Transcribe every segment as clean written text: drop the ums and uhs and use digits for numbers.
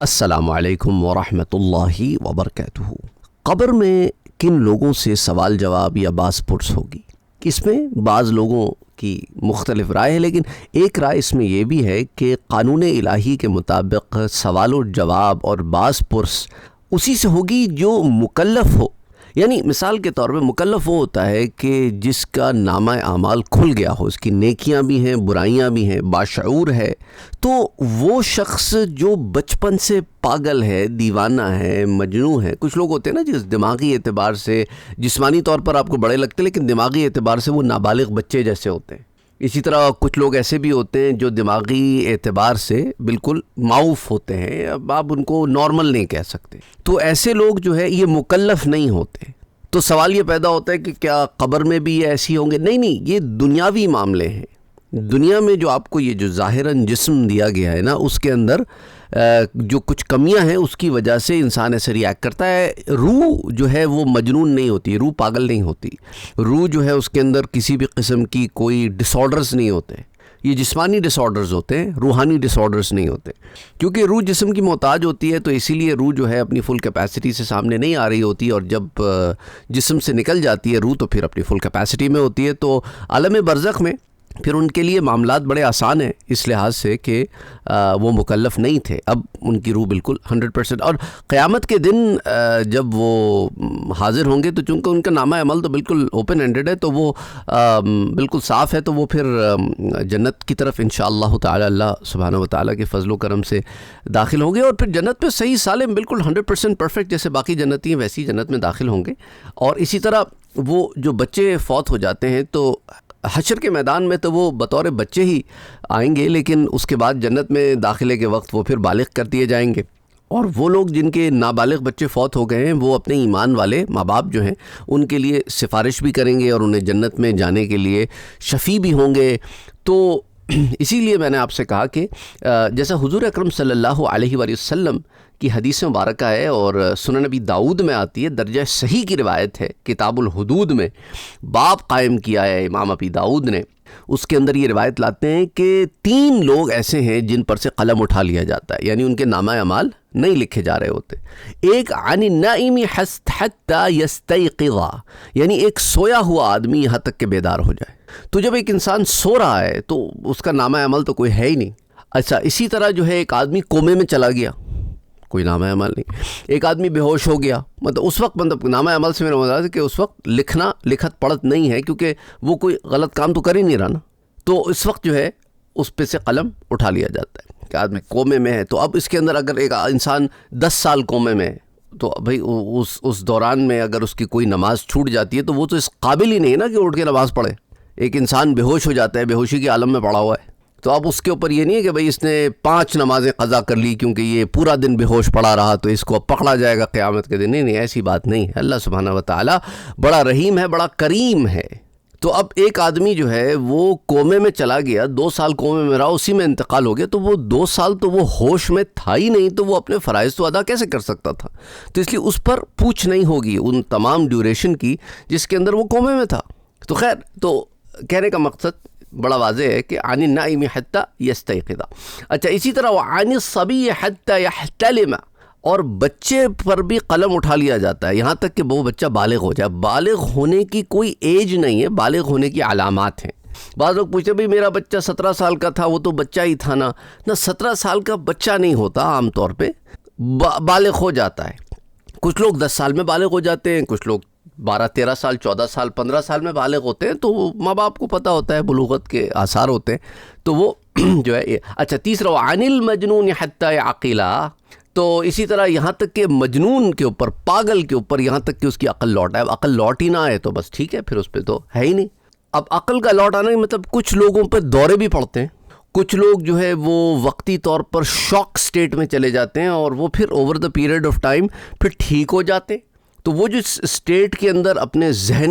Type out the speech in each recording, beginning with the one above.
السلام علیکم ورحمۃ اللہ وبرکاتہ۔ قبر میں کن لوگوں سے سوال جواب یا باز پرس ہوگی؟ اس میں بعض لوگوں کی مختلف رائے ہے، لیکن ایک رائے اس میں یہ بھی ہے کہ قانون الہی کے مطابق سوال و جواب اور باز پرس اسی سے ہوگی جو مکلف ہو۔ یعنی مثال کے طور پہ مکلف وہ ہوتا ہے کہ جس کا نامہ اعمال کھل گیا ہو، اس کی نیکیاں بھی ہیں برائیاں بھی ہیں، باشعور ہے۔ تو وہ شخص جو بچپن سے پاگل ہے، دیوانہ ہے، مجنون ہے، کچھ لوگ ہوتے ہیں نا جس دماغی اعتبار سے جسمانی طور پر آپ کو بڑے لگتے ہیں لیکن دماغی اعتبار سے وہ نابالغ بچے جیسے ہوتے ہیں۔ اسی طرح کچھ لوگ ایسے بھی ہوتے ہیں جو دماغی اعتبار سے بالکل معاوف ہوتے ہیں، اب آپ ان کو نارمل نہیں کہہ سکتے۔ تو ایسے لوگ جو ہے یہ مکلف نہیں ہوتے۔ تو سوال یہ پیدا ہوتا ہے کہ کیا قبر میں بھی یہ ایسی ہوں گے؟ نہیں، یہ دنیاوی معاملے ہیں۔ دنیا میں جو آپ کو یہ جو ظاہراً جسم دیا گیا ہے نا، اس کے اندر جو کچھ کمیاں ہیں اس کی وجہ سے انسان ایسے ریاکٹ کرتا ہے۔ روح جو ہے وہ مجنون نہیں ہوتی، روح پاگل نہیں ہوتی، روح جو ہے اس کے اندر کسی بھی قسم کی کوئی ڈس آرڈرز نہیں ہوتے۔ یہ جسمانی ڈس آرڈرز ہوتے ہیں، روحانی ڈس آرڈرز نہیں ہوتے، کیونکہ روح جسم کی محتاج ہوتی ہے، تو اسی لیے روح جو ہے اپنی فل کیپیسٹی سے سامنے نہیں آ رہی ہوتی، اور جب جسم سے نکل جاتی ہے روح تو پھر اپنی فل کیپیسٹی میں ہوتی ہے۔ تو عالم برزخ میں پھر ان کے لیے معاملات بڑے آسان ہیں اس لحاظ سے کہ وہ مکلف نہیں تھے، اب ان کی روح بالکل 100%۔ اور قیامت کے دن جب وہ حاضر ہوں گے تو چونکہ ان کا نامہ عمل تو بالکل اوپن اینڈڈ ہے، تو وہ بالکل صاف ہے، تو وہ پھر جنت کی طرف انشاءاللہ تعالی اللہ سبحانہ و تعالیٰ کے فضل و کرم سے داخل ہوں گے، اور پھر جنت پہ صحیح سالم بالکل 100% پرفیکٹ جیسے باقی جنتی ہیں ویسی جنت میں داخل ہوں گے۔ اور اسی طرح وہ جو بچے فوت ہو جاتے ہیں تو حشر کے میدان میں تو وہ بطور بچے ہی آئیں گے، لیکن اس کے بعد جنت میں داخلے کے وقت وہ پھر بالغ کر دیے جائیں گے، اور وہ لوگ جن کے نابالغ بچے فوت ہو گئے ہیں وہ اپنے ایمان والے ماں باپ جو ہیں ان کے لیے سفارش بھی کریں گے اور انہیں جنت میں جانے کے لیے شفیع بھی ہوں گے۔ تو اسی لیے میں نے آپ سے کہا کہ جیسا حضور اکرم صلی اللہ علیہ وآلہ وسلم کی حدیث مبارکہ ہے اور سنن نبی داؤد میں آتی ہے، درجہ صحیح کی روایت ہے، کتاب الحدود میں باب قائم کیا ہے امام ابی داؤد نے، اس کے اندر یہ روایت لاتے ہیں کہ 3 لوگ ایسے ہیں جن پر سے قلم اٹھا لیا جاتا ہے، یعنی ان کے نامہ اعمال نہیں لکھے جا رہے ہوتے۔ ایک عن النائم حتی یستیقظ، یعنی ایک سویا ہوا آدمی یہاں تک کہ بیدار ہو جائے۔ تو جب ایک انسان سو رہا ہے تو اس کا نامہ عمل تو کوئی ہے ہی نہیں۔ اچھا، اسی طرح جو ہے ایک آدمی کومے میں چلا گیا، کوئی نامہ عمل نہیں۔ ایک آدمی بے ہوش ہو گیا، مطلب اس وقت نامہ عمل سے میرا مطلب ہے کہ اس وقت لکھت پڑھت نہیں ہے، کیونکہ وہ کوئی غلط کام تو کر ہی نہیں رہا نا، تو اس وقت جو ہے اس پہ سے قلم اٹھا لیا جاتا ہے کہ آدمی کومے میں ہے۔ تو اب اس کے اندر اگر ایک انسان 10 سال کومے میں ہے تو بھائی اس دوران میں اگر اس کی کوئی نماز چھوٹ جاتی ہے تو وہ تو اس قابل ہی نہیں ہے نا کہ اٹھ کے نماز پڑھے۔ ایک انسان بے ہوش ہو جاتا ہے، بے ہوشی کے عالم میں پڑا ہوا ہے، تو اب اس کے اوپر یہ نہیں ہے کہ بھئی اس نے 5 نمازیں قضا کر لی کیونکہ یہ پورا دن بے ہوش پڑا رہا تو اس کو اب پکڑا جائے گا قیامت کے دن۔ نہیں، ایسی بات نہیں ہے۔ اللہ سبحانہ و تعالیٰ بڑا رحیم ہے، بڑا کریم ہے۔ تو اب ایک آدمی جو ہے وہ کومے میں چلا گیا، 2 سال کومے میں رہا، اسی میں انتقال ہو گیا، تو وہ 2 سال تو وہ ہوش میں تھا ہی نہیں، تو وہ اپنے فرائض تو ادا کیسے کر سکتا تھا؟ تو اس لیے اس پر پوچھ نہیں ہوگی ان تمام ڈیوریشن کی جس کے اندر وہ کومے میں تھا۔ تو خیر، تو کہنے کا مقصد بڑا واضح ہے کہ عن النائم حتی یستیقظ۔ اچھا، اسی طرح عن الصبی حتی یحتلم، اور بچے پر بھی قلم اٹھا لیا جاتا ہے یہاں تک کہ وہ بچہ بالغ ہو جائے۔ بالغ ہونے کی کوئی ایج نہیں ہے، بالغ ہونے کی علامات ہیں۔ بعض لوگ پوچھتے بھئی میرا بچہ 17 سال کا تھا، وہ تو بچہ ہی تھا نا۔ 17 سال کا بچہ نہیں ہوتا، عام طور پہ بالغ ہو جاتا ہے۔ کچھ لوگ 10 سال میں بالغ ہو جاتے ہیں، کچھ لوگ 12-13 سال، 14 سال، 15 سال میں بالغ ہوتے ہیں، تو ماں باپ کو پتہ ہوتا ہے، بلوغت کے آثار ہوتے ہیں، تو وہ جو ہے۔ اچھا، تیسرا عن المجنون حتی یعقل، تو اسی طرح یہاں تک کہ مجنون کے اوپر، پاگل کے اوپر، یہاں تک کہ اس کی عقل لوٹ آئے۔ اب عقل لوٹ ہی نہ آئے تو بس ٹھیک ہے، پھر اس پہ تو ہے ہی نہیں۔ اب عقل کا لوٹ آنا مطلب کچھ لوگوں پہ دورے بھی پڑتے ہیں، کچھ لوگ جو ہے وہ وقتی طور پر شاک سٹیٹ میں چلے جاتے ہیں اور وہ پھر over the period of time پھر ٹھیک ہو جاتے ہیں۔ تو وہ جو اسٹیٹ کے اندر اپنے ذہن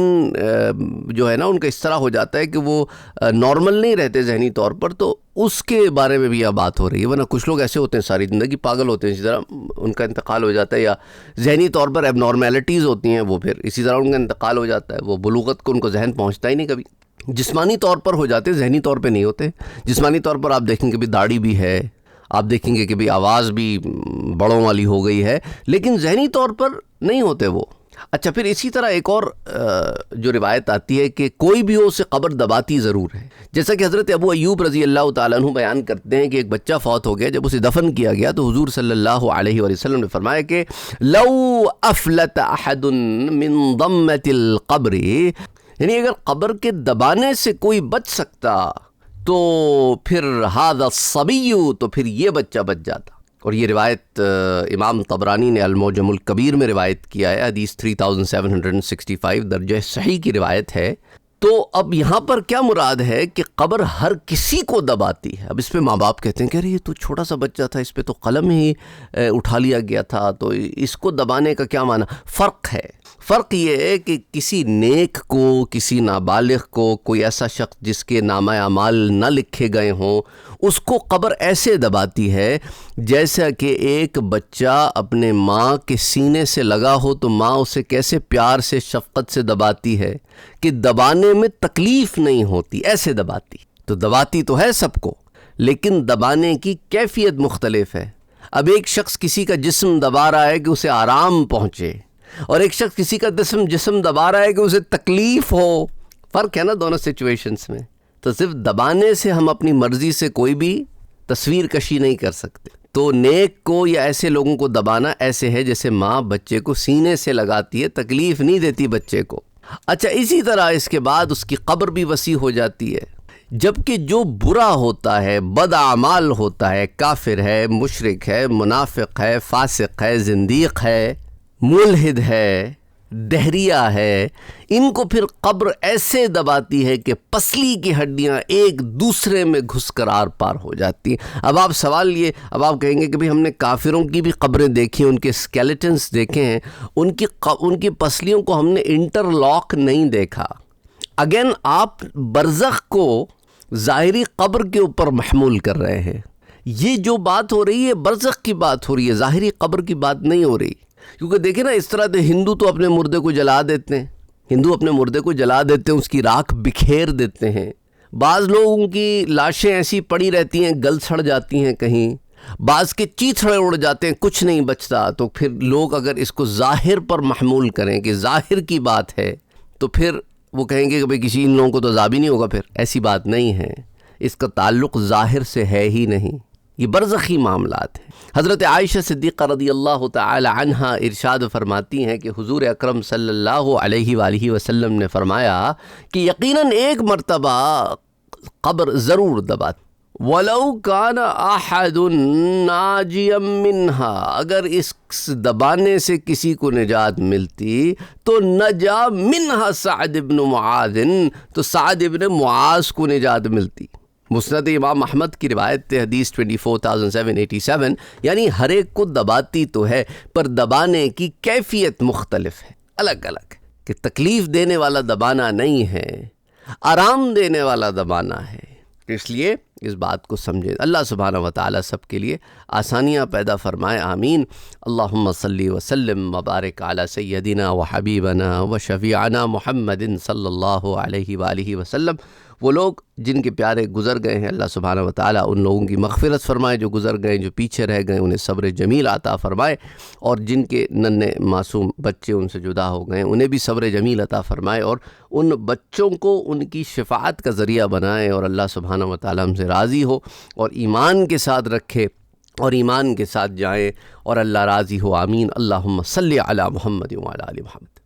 جو ہے نا ان کا اس طرح ہو جاتا ہے کہ وہ نارمل نہیں رہتے ذہنی طور پر، تو اس کے بارے میں بھی یہ بات ہو رہی ہے۔ ورنہ کچھ لوگ ایسے ہوتے ہیں ساری زندگی پاگل ہوتے ہیں، اسی طرح ان کا انتقال ہو جاتا ہے، یا ذہنی طور پر ایب نارمیلٹیز ہوتی ہیں، وہ پھر اسی طرح ان کا انتقال ہو جاتا ہے، وہ بلوغت کو ان کو ذہن پہنچتا ہی نہیں کبھی۔ جسمانی طور پر ہو جاتے، ذہنی طور پہ نہیں ہوتے۔ جسمانی طور پر آپ دیکھیں کہ بھی داڑھی بھی ہے، آپ دیکھیں گے کہ بھی آواز بھی بڑوں والی ہو گئی ہے، لیکن ذہنی طور پر نہیں ہوتے وہ۔ اچھا، پھر اسی طرح ایک اور جو روایت آتی ہے کہ کوئی بھی ہو اسے قبر دباتی ضرور ہے، جیسا کہ حضرت ابو ایوب رضی اللہ تعالیٰ عنہ بیان کرتے ہیں کہ ایک بچہ فوت ہو گیا، جب اسے دفن کیا گیا تو حضور صلی اللہ علیہ وآلہ وسلم نے فرمایا کہ لو افلت احد من ضمۃ القبر، یعنی اگر قبر کے دبانے سے کوئی بچ سکتا تو پھر ھذا الصبی، تو پھر یہ بچہ بچ جاتا۔ اور یہ روایت امام طبرانی نے المعجم الکبیر میں روایت کیا ہے، حدیث 3765 درجہ صحیح کی روایت ہے۔ تو اب یہاں پر کیا مراد ہے کہ قبر ہر کسی کو دباتی ہے۔ اب اس پہ ماں باپ کہتے ہیں کہ ارے یہ تو چھوٹا سا بچہ تھا، اس پہ تو قلم ہی اٹھا لیا گیا تھا، تو اس کو دبانے کا کیا معنی؟ فرق ہے۔ فرق یہ ہے کہ کسی نیک کو، کسی نابالغ کو، کوئی ایسا شخص جس کے نامہ اعمال نہ لکھے گئے ہوں، اس کو قبر ایسے دباتی ہے جیسا کہ ایک بچہ اپنے ماں کے سینے سے لگا ہو تو ماں اسے کیسے پیار سے، شفقت سے دباتی ہے کہ دبانے میں تکلیف نہیں ہوتی، ایسے دباتی۔ تو دباتی تو ہے سب کو، لیکن دبانے کی کیفیت مختلف ہے۔ اب ایک شخص کسی کا جسم دبا رہا ہے کہ اسے آرام پہنچے، اور ایک شخص کسی کا جسم دبا رہا ہے کہ اسے تکلیف ہو۔ فرق ہے نا دونوں سچویشنز میں۔ تو صرف دبانے سے ہم اپنی مرضی سے کوئی بھی تصویر کشی نہیں کر سکتے۔ تو نیک کو یا ایسے لوگوں کو دبانا ایسے ہے جیسے ماں بچے کو سینے سے لگاتی ہے، تکلیف نہیں دیتی بچے کو۔ اچھا، اسی طرح اس کے بعد اس کی قبر بھی وسیع ہو جاتی ہے، جبکہ جو برا ہوتا ہے، بد اعمال ہوتا ہے، کافر ہے، مشرک ہے، منافق ہے، فاسق ہے، زندیق ہے، ملحد ہے، دہریہ ہے، ان کو پھر قبر ایسے دباتی ہے کہ پسلی کی ہڈیاں ایک دوسرے میں گھس کر آر پار ہو جاتی ہیں۔ اب آپ سوال یہ، اب آپ کہیں گے کہ ہم نے کافروں کی بھی قبریں دیکھی ہیں، ان کے اسکیلیٹنز دیکھے ہیں، ان کی پسلیوں کو ہم نے انٹر لاک نہیں دیکھا۔ اگین آپ برزخ کو ظاہری قبر کے اوپر محمول کر رہے ہیں۔ یہ جو بات ہو رہی ہے برزخ کی بات ہو رہی ہے، ظاہری قبر کی بات نہیں ہو رہی۔ کیونکہ دیکھیں نا، اس طرح تو ہندو تو اپنے مردے کو جلا دیتے ہیں، اس کی راکھ بکھیر دیتے ہیں۔ بعض لوگوں کی لاشیں ایسی پڑی رہتی ہیں، گل سڑ جاتی ہیں کہیں، بعض کے چیتھڑے اڑ جاتے ہیں، کچھ نہیں بچتا۔ تو پھر لوگ اگر اس کو ظاہر پر محمول کریں کہ ظاہر کی بات ہے، تو پھر وہ کہیں گے کہ بھئی کسی ان لوگوں کو تو عذاب ہی نہیں ہوگا۔ پھر ایسی بات نہیں ہے، اس کا تعلق ظاہر سے ہے ہی نہیں، یہ برزخی معاملات ہیں۔ حضرت عائشہ صدیقہ رضی اللہ تعالی عنہا ارشاد فرماتی ہیں کہ حضور اکرم صلی اللہ علیہ وآلہ وسلم نے فرمایا کہ یقیناً ایک مرتبہ قبر ضرور دباتی، وَلَوْ كَانَ أَحَدٌ نَاجِيًا مِّنْهَا، اگر اس دبانے سے کسی کو نجات ملتی تو نجا منہا سعد بن معاذ، تو سعد بن معاذ کو نجات ملتی۔ مسند امام احمد کی روایت حدیث 24787، یعنی ہر ایک کو دباتی تو ہے، پر دبانے کی کیفیت مختلف ہے، الگ الگ، کہ تکلیف دینے والا دبانا نہیں ہے، آرام دینے والا دبانا ہے۔ اس لیے اس بات کو سمجھیں۔ اللہ سبحانہ وتعالی سب کے لیے آسانیاں پیدا فرمائے، آمین۔ اللہم صلی وسلم وبارک علی سیدنا و حبیبنا و شفیعنا محمد صلی اللہ علیہ وآلہ وسلم۔ وہ لوگ جن کے پیارے گزر گئے ہیں، اللہ سبحانہ وتعالی ان لوگوں کی مغفرت فرمائے، جو گزر گئے، جو پیچھے رہ گئے، انہیں صبر جمیل عطا فرمائے، اور جن کے ننھے معصوم بچے ان سے جدا ہو گئے انہیں بھی صبر جمیل عطا فرمائے، اور ان بچوں کو ان کی شفاعت کا ذریعہ بنائے، اور اللہ سبحانہ وتعالی ہم سے راضی ہو اور ایمان کے ساتھ رکھے اور ایمان کے ساتھ جائیں اور اللہ راضی ہو، آمین۔ اللہم صلی علی محمد وعلی آل محمد۔